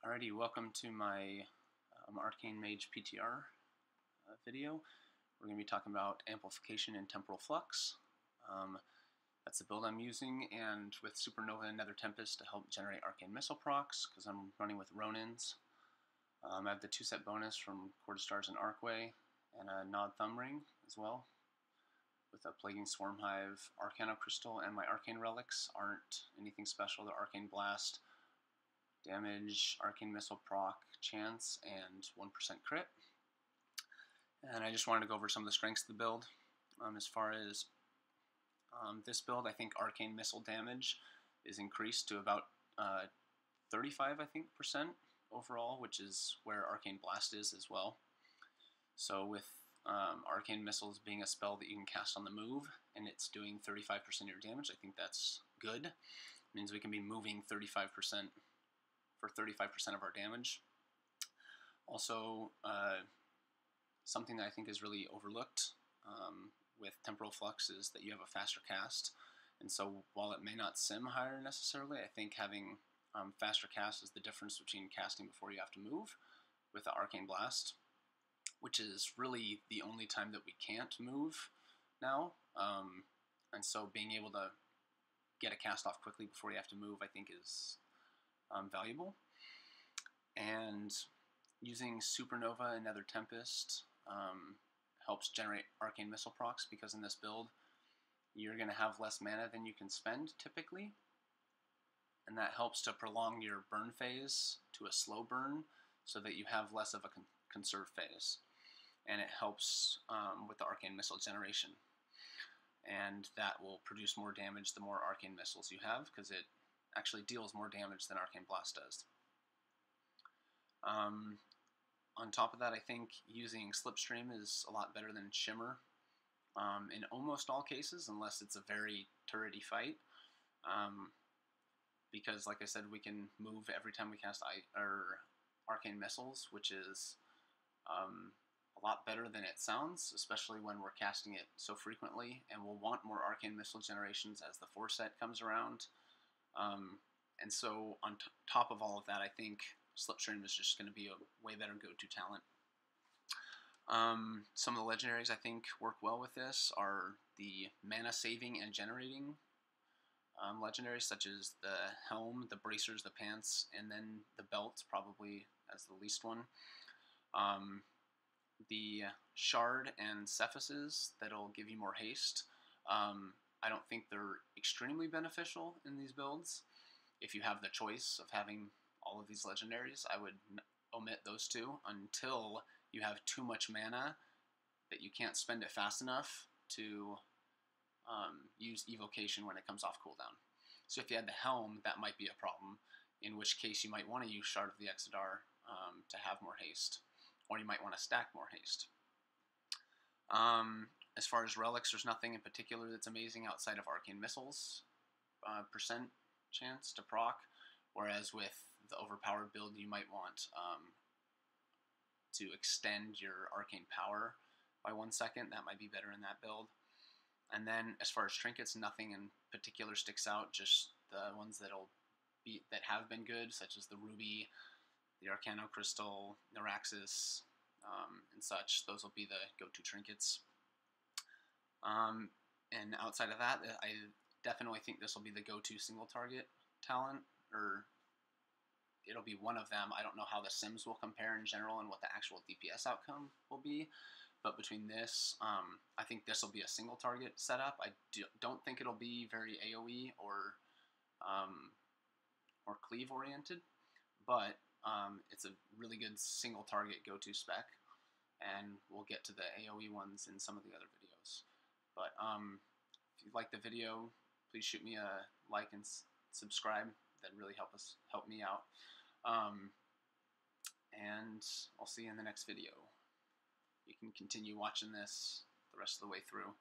Alrighty, welcome to my Arcane Mage PTR video. We're going to be talking about Amplification and Temporal Flux. That's the build I'm using, and with Supernova and Nether Tempest to help generate Arcane Missile procs, because I'm running with Ronins. I have the 2-set bonus from Quarter Stars and Arcway, and a Nod Thumb Ring as well, with a Plaguing Swarm Hive, Arcano Crystal, and my Arcane Relics aren't anything special. They're Arcane Blast, Damage, Arcane Missile proc, Chance, and 1% crit. And I just wanted to go over some of the strengths of the build. As far as this build, I think Arcane Missile damage is increased to about 35, I think, percent overall, which is where Arcane Blast is as well. So with Arcane Missiles being a spell that you can cast on the move, and it's doing 35% of your damage, I think that's good. It means we can be moving 35% for 35% of our damage. Also, something that I think is really overlooked with Temporal Flux is that you have a faster cast. And so while it may not sim higher necessarily, I think having faster cast is the difference between casting before you have to move with the Arcane Blast, which is really the only time that we can't move now. And so being able to get a cast off quickly before you have to move, I think is valuable. And using Supernova and Nether Tempest helps generate Arcane Missile procs, because in this build you're going to have less mana than you can spend typically, and that helps to prolong your burn phase to a slow burn so that you have less of a conserve phase, and it helps with the Arcane Missile generation, and that will produce more damage the more Arcane Missiles you have, because it actually deals more damage than Arcane Blast does. On top of that, I think using Slipstream is a lot better than Shimmer in almost all cases, unless it's a very turrety fight. Because, like I said, we can move every time we cast Arcane Missiles, which is a lot better than it sounds, especially when we're casting it so frequently, and we'll want more Arcane Missile generations as the 4-set comes around. And so on top of all of that, I think Slipstream is just going to be a way better go-to talent. Some of the legendaries I think work well with this are the mana saving and generating legendaries, such as the Helm, the Bracers, the Pants, and then the Belt, probably as the least one. The Shard and Cephases, that'll give you more haste. I don't think they're extremely beneficial in these builds. If you have the choice of having all of these legendaries, I would omit those two until you have too much mana that you can't spend it fast enough to use Evocation when it comes off cooldown. So if you had the Helm, that might be a problem, in which case you might want to use Shard of the Exodar to have more haste, or you might want to stack more haste. As far as relics, there's nothing in particular that's amazing outside of Arcane Missiles percent chance to proc, whereas with the overpowered build you might want to extend your arcane power by 1 second. That might be better in that build. And then as far as trinkets, nothing in particular sticks out, just the ones that have been good, such as the Ruby, the Arcano Crystal, Neuraxis, and such. Those will be the go-to trinkets. And outside of that, I definitely think this will be the go-to single target talent, or it'll be one of them. I don't know how the Sims will compare in general and what the actual DPS outcome will be, but between this, I think this will be a single target setup. I don't think it'll be very AoE or cleave oriented, but it's a really good single target go-to spec, and we'll get to the AoE ones in some of the other videos. But if you like the video, please shoot me a like and subscribe. That'd really help me out. And I'll see you in the next video. You can continue watching this the rest of the way through.